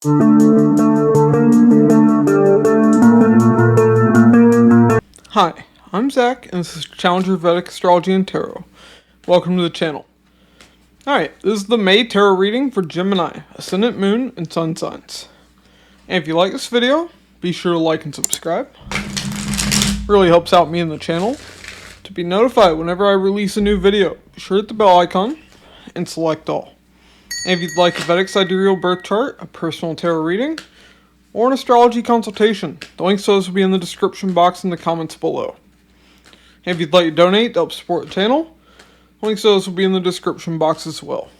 Hi, I'm Zach, and this is Challenger Vedic Astrology and Tarot. Welcome to the channel. Alright, this is the May Tarot reading for Gemini, Ascendant Moon, and Sun signs. And if you like this video, be sure to like and subscribe. Really helps out me and the channel. To be notified whenever I release a new video, be sure to hit the bell icon and select all. And if you'd like a Vedic Sidereal birth chart, a personal tarot reading, or an astrology consultation, the links to those will be in the description box in the comments below. And if you'd like to donate to help support the channel, the links to those will be in the description box as well.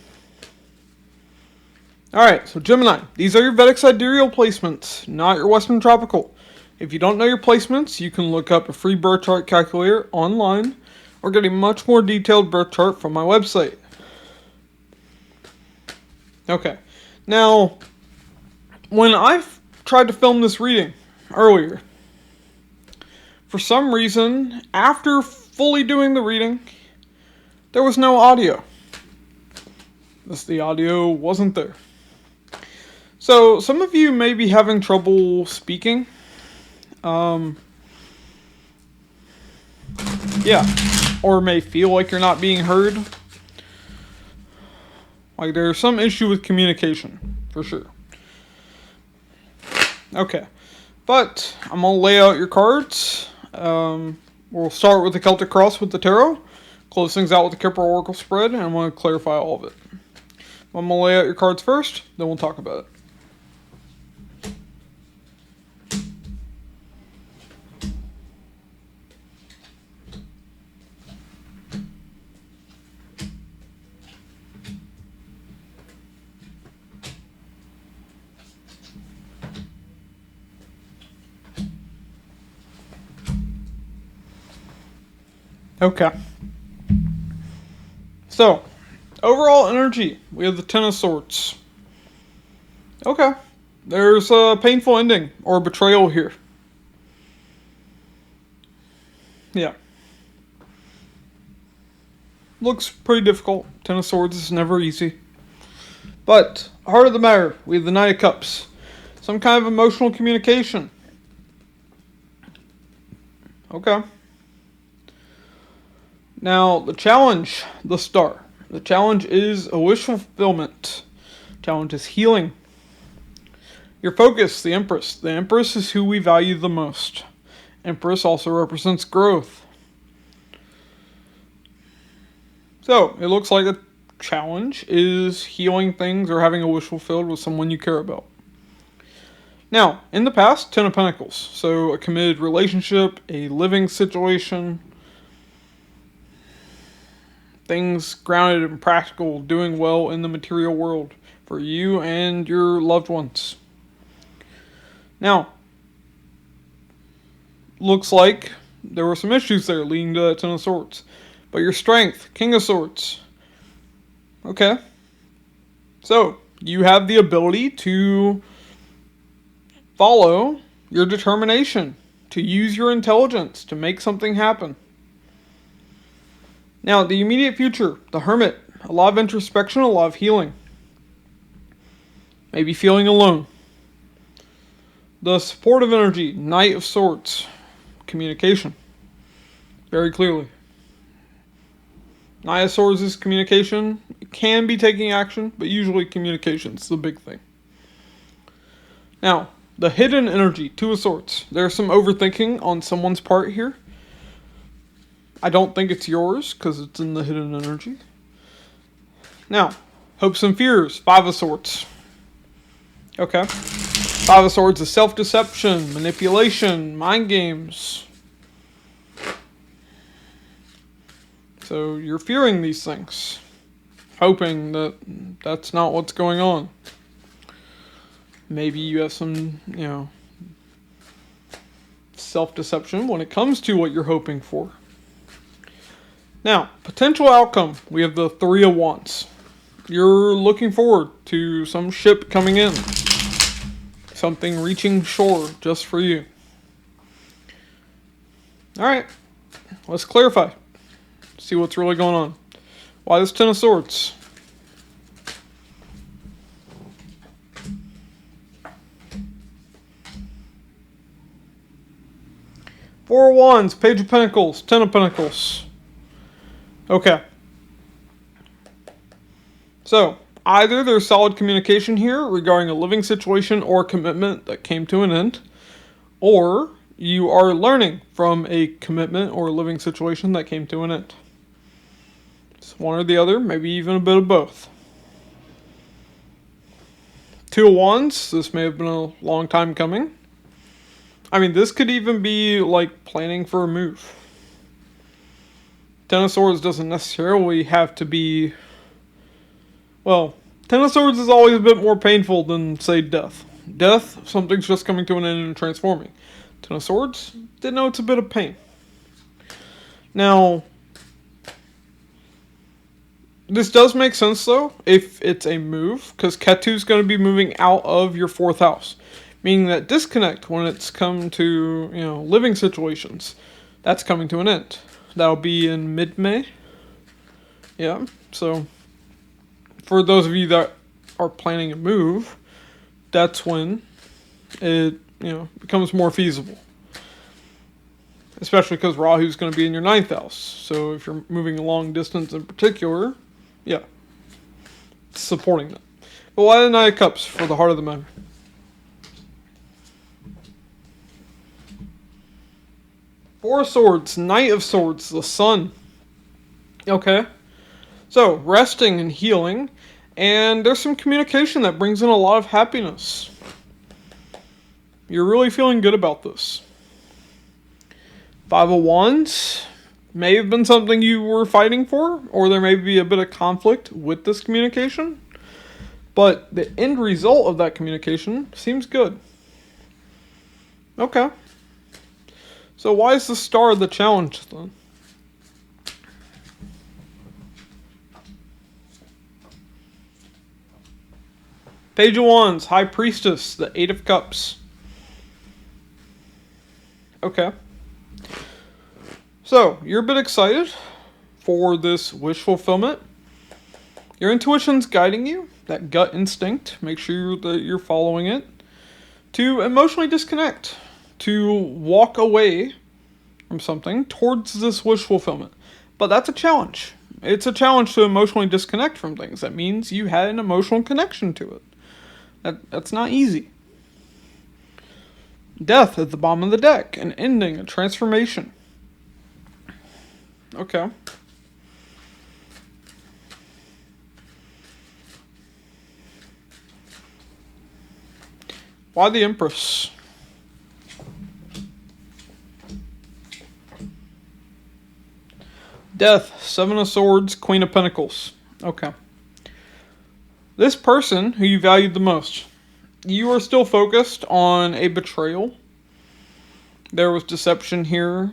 Alright, so Gemini, these are your Vedic Sidereal placements, not your Western Tropical. If you don't know your placements, you can look up a free birth chart calculator online, or get a much more detailed birth chart from my website. Okay, now, when I tried to film this reading earlier, for some reason, after fully doing the reading, there was no audio. The audio wasn't there. So some of you may be having trouble speaking. Or may feel like you're not being heard. Like there's some issue with communication, for sure. Okay, but I'm going to lay out your cards. We'll start with the Celtic Cross with the Tarot, close things out with the Kipper Oracle spread, and I'm going to clarify all of it. I'm going to lay out your cards first, then we'll talk about it. Okay. So, overall energy, we have the Ten of Swords. Okay. There's a painful ending, or betrayal here. Yeah. Looks pretty difficult. Ten of Swords is never easy. But, heart of the matter, we have the Knight of Cups. Some kind of emotional communication. Okay. Now, the challenge, the Star. The challenge is a wish fulfillment. Challenge is healing. Your focus, the Empress. The Empress is who we value the most. Empress also represents growth. So, it looks like the challenge is healing things or having a wish fulfilled with someone you care about. Now, in the past, Ten of Pentacles. So, a committed relationship, a living situation, things grounded and practical, doing well in the material world for you and your loved ones. Now, looks like there were some issues there leading to that Ten of Swords. But your strength, King of Swords. Okay. So, you have the ability to follow your determination, to use your intelligence to make something happen. Now, the immediate future, the Hermit, a lot of introspection, a lot of healing. Maybe feeling alone. The supportive energy, Knight of Swords, communication, very clearly. Knight of Swords is communication. It can be taking action, but usually communication is the big thing. Now, the hidden energy, Two of Swords. There's some overthinking on someone's part here. I don't think it's yours, because it's in the hidden energy. Now, hopes and fears, Five of Swords. Okay. Five of Swords is self-deception, manipulation, mind games. So, you're fearing these things. Hoping that that's not what's going on. Maybe you have some, self-deception when it comes to what you're hoping for. Now, potential outcome. We have the Three of Wands. You're looking forward to some ship coming in. Something reaching shore just for you. Alright, let's clarify. See what's really going on. Why this Ten of Swords? Four of Wands, Page of Pentacles, Ten of Pentacles. Okay. So, either there's solid communication here regarding a living situation or commitment that came to an end, or you are learning from a commitment or living situation that came to an end. It's one or the other, maybe even a bit of both. Two of Wands, this may have been a long time coming. I mean, this could even be like planning for a move. Ten of Swords doesn't necessarily have to be... Well, Ten of Swords is always a bit more painful than, say, death. Death, something's just coming to an end and transforming. Ten of Swords, denotes a bit of pain. Now, this does make sense, though, if it's a move, because Ketu's going to be moving out of your 4th house. Meaning that disconnect, when it's come to, living situations, that's coming to an end. That'll be in mid-May. Yeah, so for those of you that are planning a move, that's when it, becomes more feasible. Especially because Rahu's going to be in your 9th house. So if you're moving a long distance in particular, yeah, it's supporting that. But why the Knight of Cups for the heart of the matter? Four of Swords, Knight of Swords, the Sun. Okay. So, resting and healing. And there's some communication that brings in a lot of happiness. You're really feeling good about this. Five of Wands. May have been something you were fighting for. Or there may be a bit of conflict with this communication. But the end result of that communication seems good. Okay. So why is the Star the challenge then? Page of Wands, High Priestess, the Eight of Cups. Okay. So, you're a bit excited for this wish fulfillment. Your intuition's guiding you, that gut instinct. Make sure that you're following it. To emotionally disconnect. To walk away from something towards this wish fulfillment. But that's a challenge. It's a challenge to emotionally disconnect from things. That means you had an emotional connection to it. That's not easy. Death at the bottom of the deck. An ending, a transformation. Okay. Why the Empress? Death, Seven of Swords, Queen of Pentacles. Okay. This person who you valued the most, you are still focused on a betrayal. There was deception here.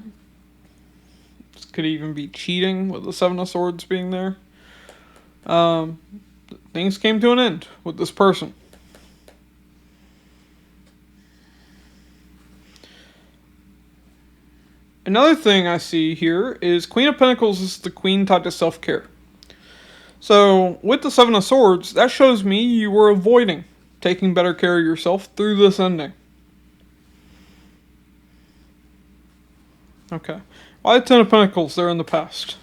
This could even be cheating with the Seven of Swords being there. Things came to an end with this person. Another thing I see here is Queen of Pentacles is the queen tied to self-care. So, with the Seven of Swords, that shows me you were avoiding taking better care of yourself through this ending. Okay. Why the Ten of Pentacles? They're in the past.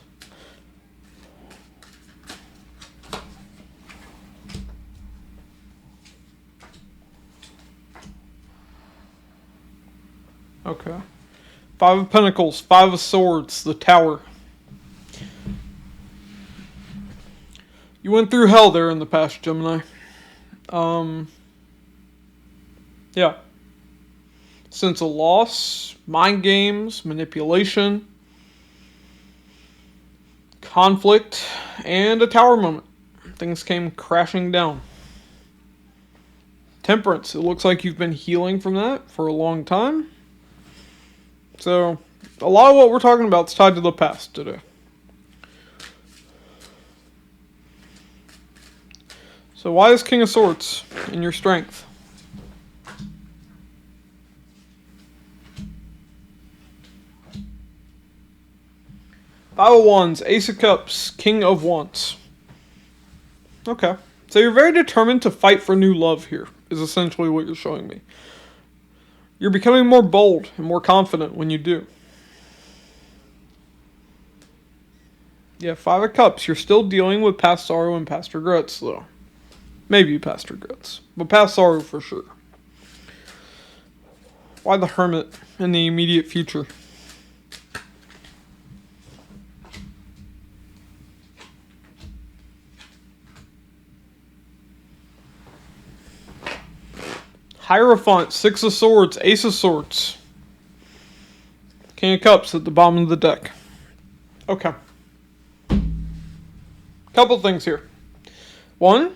Okay. Five of Pentacles, Five of Swords, the Tower. You went through hell there in the past, Gemini. Yeah. Sense of loss, mind games, manipulation, conflict, and a tower moment. Things came crashing down. Temperance. It looks like you've been healing from that for a long time. So, a lot of what we're talking about is tied to the past today. So why is King of Swords in your strength? Five of Wands, Ace of Cups, King of Wands. Okay. So you're very determined to fight for new love here, is essentially what you're showing me. You're becoming more bold and more confident when you do. Yeah, Five of Cups. You're still dealing with past sorrow and past regrets, though. Maybe past regrets, but past sorrow for sure. Why the Hermit in the immediate future? Hierophant, Six of Swords, Ace of Swords. King of Cups at the bottom of the deck. Okay. Couple things here. One,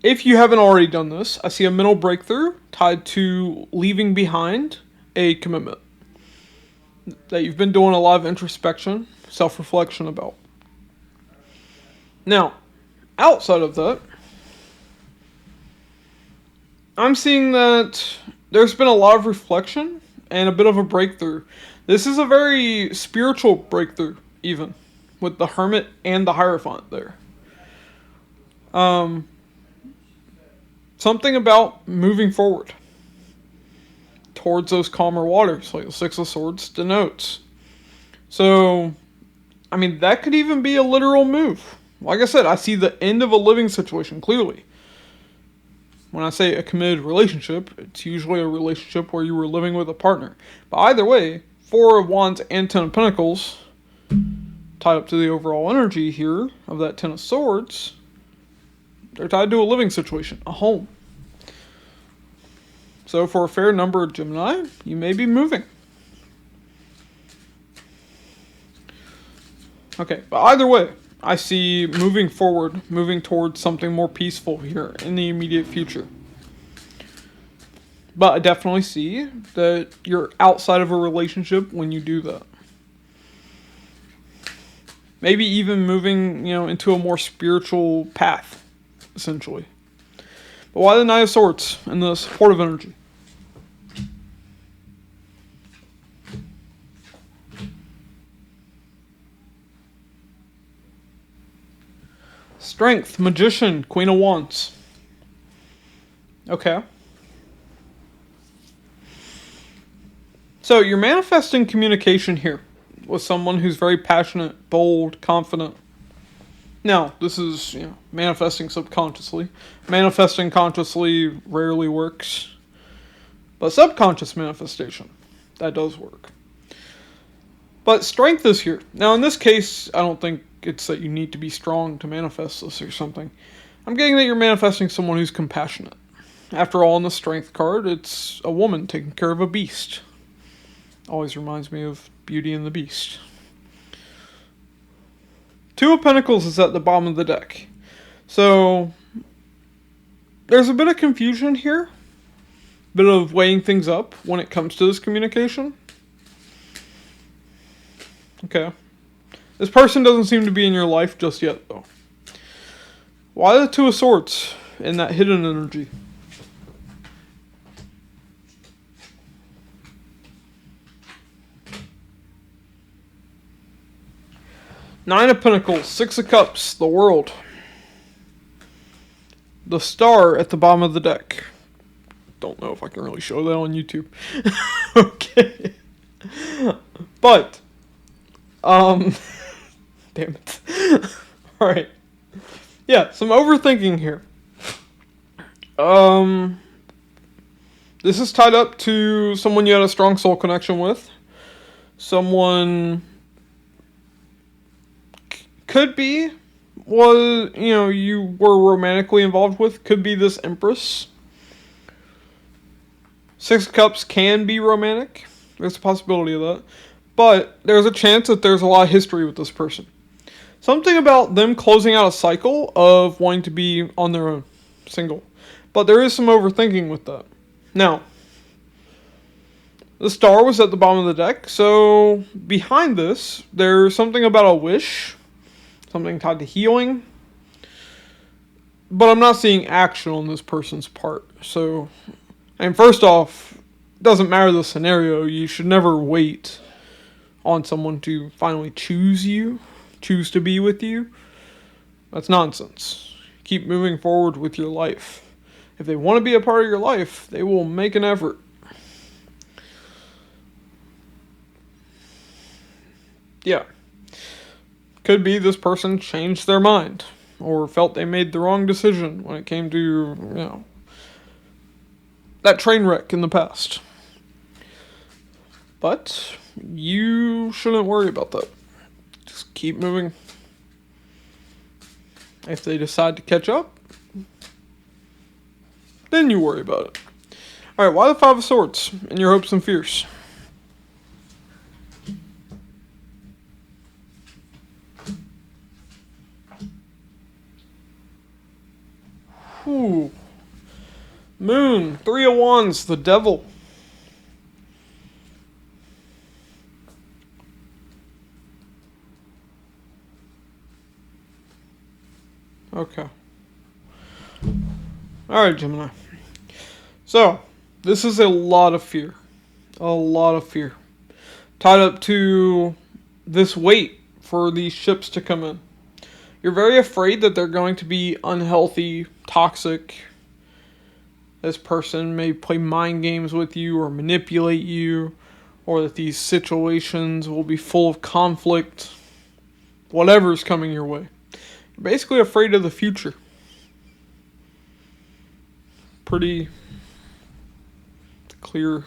if you haven't already done this, I see a mental breakthrough tied to leaving behind a commitment that you've been doing a lot of introspection, self-reflection about. Now, outside of that, I'm seeing that there's been a lot of reflection and a bit of a breakthrough. This is a very spiritual breakthrough, even, with the Hermit and the Hierophant there. Something about moving forward towards those calmer waters, like the Six of Swords denotes. So, I mean, that could even be a literal move. Like I said, I see the end of a living situation, clearly. When I say a committed relationship, it's usually a relationship where you were living with a partner. But either way, Four of Wands and Ten of Pentacles, tied up to the overall energy here of that Ten of Swords, they're tied to a living situation, a home. So for a fair number of Gemini, you may be moving. Okay, but either way, I see moving forward, moving towards something more peaceful here in the immediate future. But I definitely see that you're outside of a relationship when you do that. Maybe even moving, into a more spiritual path, essentially. But why the Knight of Swords and the supportive energy? Strength, Magician, Queen of Wands. Okay. So you're manifesting communication here with someone who's very passionate, bold, confident. Now, this is, manifesting subconsciously. Manifesting consciously rarely works. But subconscious manifestation, that does work. But strength is here. Now, in this case, I don't think it's that you need to be strong to manifest this or something. I'm getting that you're manifesting someone who's compassionate. After all, in the Strength card, it's a woman taking care of a beast. Always reminds me of Beauty and the Beast. Two of Pentacles is at the bottom of the deck. So, there's a bit of confusion here. A bit of weighing things up when it comes to this communication. Okay. This person doesn't seem to be in your life just yet, though. Why the Two of Swords in that hidden energy? Nine of Pentacles, Six of Cups, the World. The Star at the bottom of the deck. Don't know if I can really show that on YouTube. Okay. But, damn it. Alright. Yeah, some overthinking here. This is tied up to someone you had a strong soul connection with. Someone could be you were romantically involved with. Could be this Empress. Six of Cups can be romantic. There's a possibility of that. But there's a chance that there's a lot of history with this person. Something about them closing out a cycle of wanting to be on their own, single. But there is some overthinking with that. Now, the Star was at the bottom of the deck, so behind this, there's something about a wish, something tied to healing. But I'm not seeing action on this person's part. So, and first off, it doesn't matter the scenario, you should never wait on someone to finally choose to be with you. That's nonsense. Keep moving forward with your life. If they want to be a part of your life, they will make an effort. Yeah. Could be this person changed their mind or felt they made the wrong decision when it came to, that train wreck in the past. But you shouldn't worry about that. Just keep moving. If they decide to catch up, then you worry about it. Alright, why the Five of Swords in your hopes and fears? Ooh. Moon, Three of Wands, the Devil. Okay. Alright, Gemini. So, this is a lot of fear. A lot of fear. Tied up to this wait for these ships to come in. You're very afraid that they're going to be unhealthy, toxic. This person may play mind games with you or manipulate you, or that these situations will be full of conflict. Whatever's coming your way. You're basically afraid of the future. Pretty clear.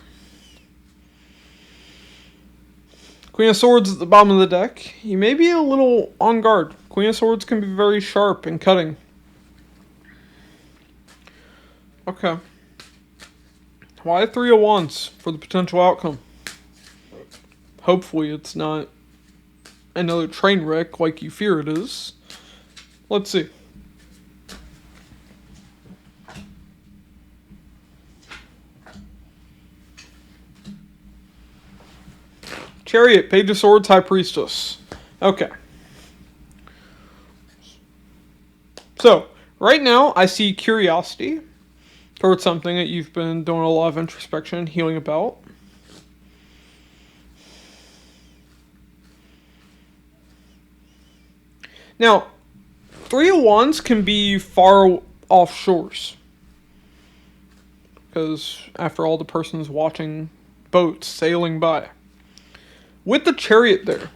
Queen of Swords at the bottom of the deck. You may be a little on guard. Queen of Swords can be very sharp and cutting. Okay. Why Three of Wands for the potential outcome? Hopefully it's not another train wreck like you fear it is. Let's see. Chariot, Page of Swords, High Priestess. Okay. So, right now I see curiosity towards something that you've been doing a lot of introspection and healing about. Now, Three of Wands can be far off shores. Because, after all, the person's watching boats sailing by. With the Chariot there,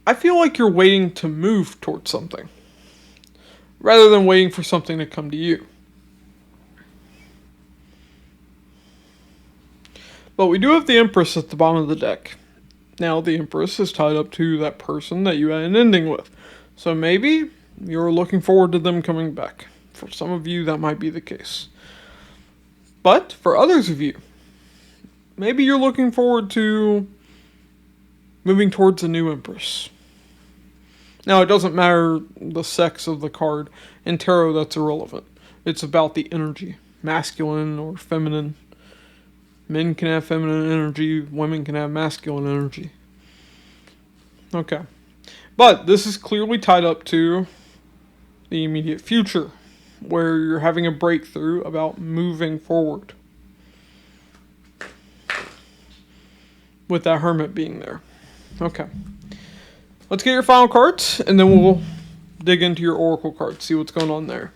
I feel like you're waiting to move towards something. Rather than waiting for something to come to you. But we do have the Empress at the bottom of the deck. Now, the Empress is tied up to that person that you had an ending with. So maybe you're looking forward to them coming back. For some of you, that might be the case. But for others of you, maybe you're looking forward to moving towards a new Empress. Now, it doesn't matter the sex of the card. In tarot, that's irrelevant. It's about the energy. Masculine or feminine. Men can have feminine energy. Women can have masculine energy. Okay. But this is clearly tied up to the immediate future, where you're having a breakthrough about moving forward. With that Hermit being there. Okay. Let's get your final cards, and then we'll dig into your Oracle cards, see what's going on there.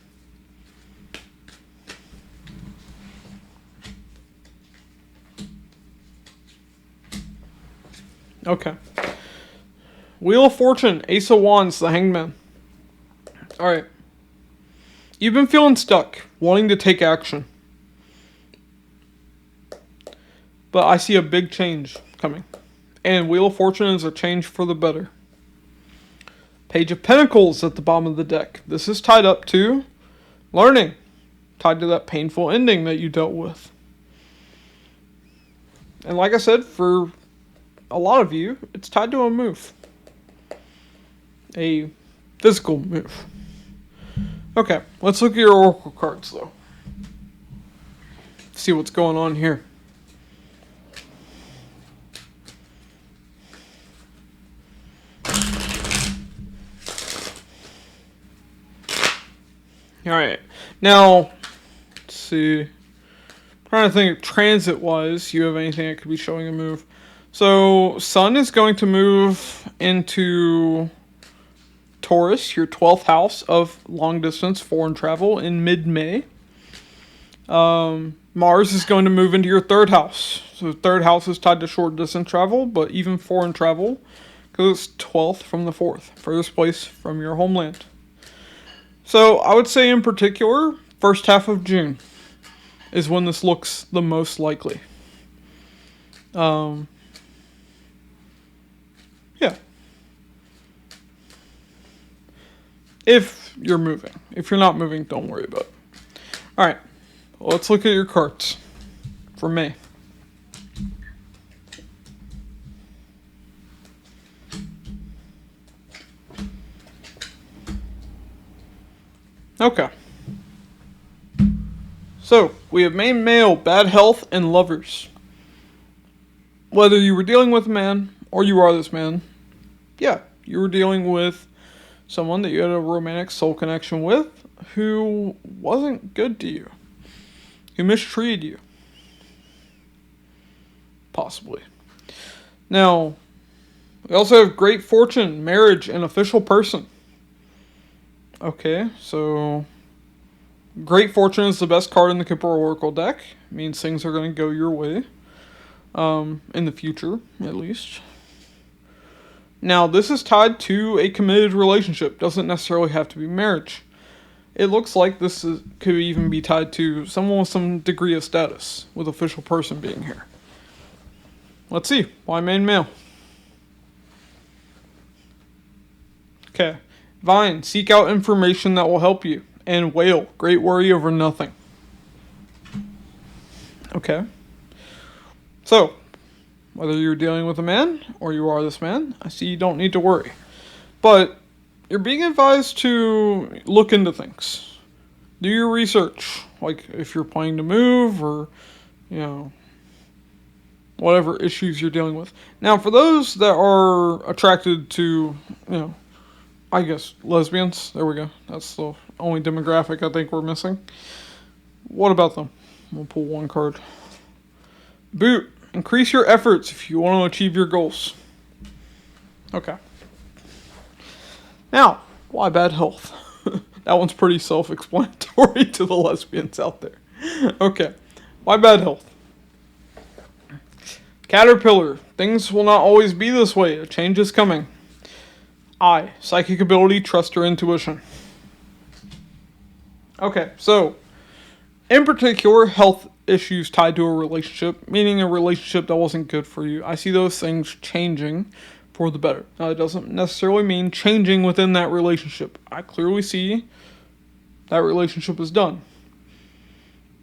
Okay. Wheel of Fortune, Ace of Wands, the Hangman. Alright. You've been feeling stuck, wanting to take action. But I see a big change coming. And Wheel of Fortune is a change for the better. Page of Pentacles at the bottom of the deck. This is tied up to learning. Tied to that painful ending that you dealt with. And like I said, for a lot of you, it's tied to a move. A physical move. Okay, let's look at your Oracle cards though. See what's going on here. Alright, now, let's see. I'm trying to think transit-wise, you have anything that could be showing a move. So, Sun is going to move into Taurus, your 12th house of long-distance foreign travel in mid-May. Mars is going to move into your 3rd house. So, the 3rd house is tied to short-distance travel, but even foreign travel because it's 12th from the 4th, furthest place from your homeland. So I would say in particular, first half of June is when this looks the most likely. Yeah. If you're moving. If you're not moving, don't worry about it. Alright, let's look at your cards for May. Okay. So, we have main male, bad health, and lovers. Whether you were dealing with a man, or you are this man, yeah, you were dealing with someone that you had a romantic soul connection with who wasn't good to you, who mistreated you. Possibly. Now, we also have great fortune, marriage, and official person. Okay, so great fortune is the best card in the Kipper Oracle deck. It means things are going to go your way. In the future, at least. Now, this is tied to a committed relationship. Doesn't necessarily have to be marriage. It looks like could even be tied to someone with some degree of status, with official person being here. Let's see. Why main male? Okay. Vine, seek out information that will help you. And whale, great worry over nothing. Okay. So, whether you're dealing with a man or you are this man, I see you don't need to worry. But you're being advised to look into things. Do your research. Like if you're planning to move or, whatever issues you're dealing with. Now, for those that are attracted to, I guess, lesbians. There we go. That's the only demographic I think we're missing. What about them? We'll pull one card. Boot. Increase your efforts if you want to achieve your goals. Okay. Now, why bad health? That one's pretty self-explanatory to the lesbians out there. Okay. Why bad health? Caterpillar. Things will not always be this way. A change is coming. I. Psychic ability, trust, or intuition. Okay, so in particular, health issues tied to a relationship, meaning a relationship that wasn't good for you. I see those things changing for the better. Now, it doesn't necessarily mean changing within that relationship. I clearly see that relationship is done.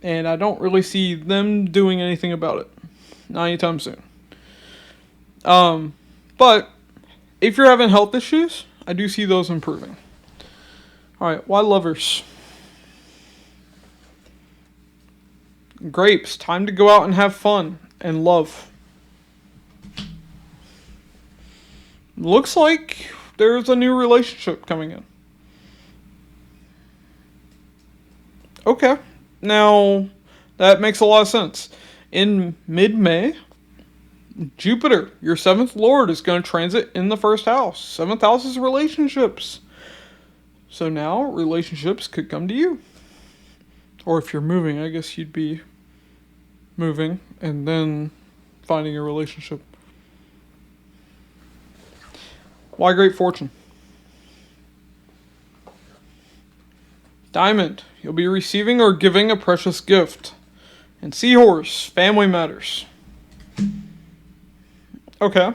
And I don't really see them doing anything about it. Not anytime soon. But if you're having health issues, I do see those improving. Alright, why lovers? Grapes, time to go out and have fun and love. Looks like there's a new relationship coming in. Okay, now that makes a lot of sense. In mid-May, Jupiter, your 7th lord, is going to transit in the 1st house. 7th house is relationships. So now relationships could come to you. Or if you're moving, I guess you'd be moving and then finding a relationship. Why great fortune? Diamond, you'll be receiving or giving a precious gift. And Seahorse, family matters. Okay.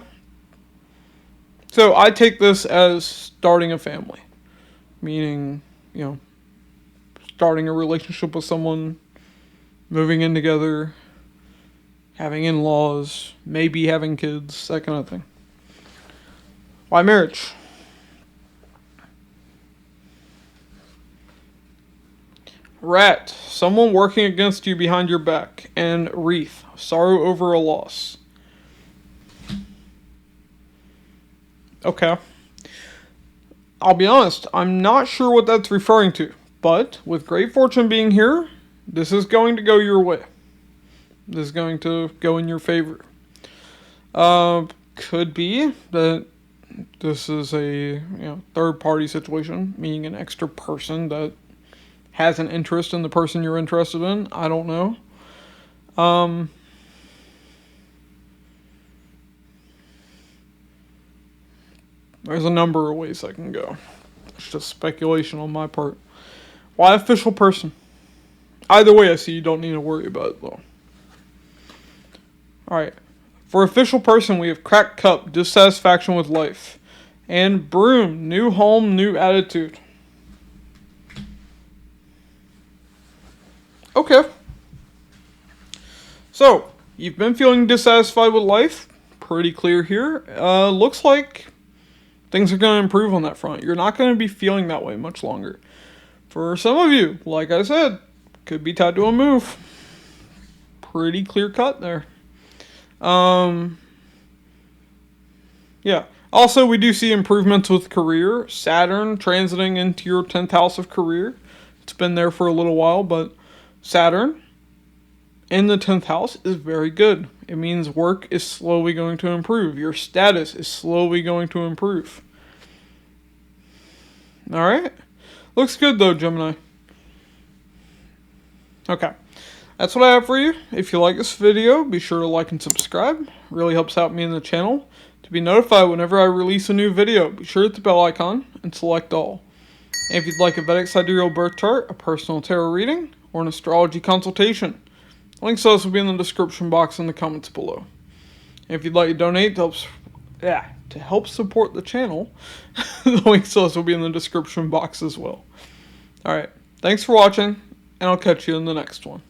So I take this as starting a family. Meaning, starting a relationship with someone, moving in together, having in-laws, maybe having kids, that kind of thing. Why marriage? Rat, someone working against you behind your back. And wreath, sorrow over a loss. Okay. I'll be honest, I'm not sure what that's referring to. But with great fortune being here, this is going to go your way. This is going to go in your favor. Could be that this is a third party situation, meaning an extra person that has an interest in the person you're interested in. I don't know. There's a number of ways that can go. It's just speculation on my part. Why official person? Either way, I see you don't need to worry about it, though. Alright. For official person, we have cracked cup, dissatisfaction with life. And broom, new home, new attitude. Okay. So, you've been feeling dissatisfied with life. Pretty clear here. Looks like things are going to improve on that front. You're not going to be feeling that way much longer. For some of you, like I said, could be tied to a move. Pretty clear cut there. Yeah. Also, we do see improvements with career. Saturn transiting into your 10th house of career. It's been there for a little while, but Saturn in the 10th house is very good. It means work is slowly going to improve. Your status is slowly going to improve. Alright? Looks good though, Gemini. Okay. That's what I have for you. If you like this video, be sure to like and subscribe. It really helps out me and the channel. To be notified whenever I release a new video, be sure to hit the bell icon and select all. And if you'd like a Vedic Sidereal birth chart, a personal tarot reading, or an astrology consultation, links to those will be in the description box in the comments below. And if you'd like to donate to help support the channel, the links to those will be in the description box as well. Alright, thanks for watching, and I'll catch you in the next one.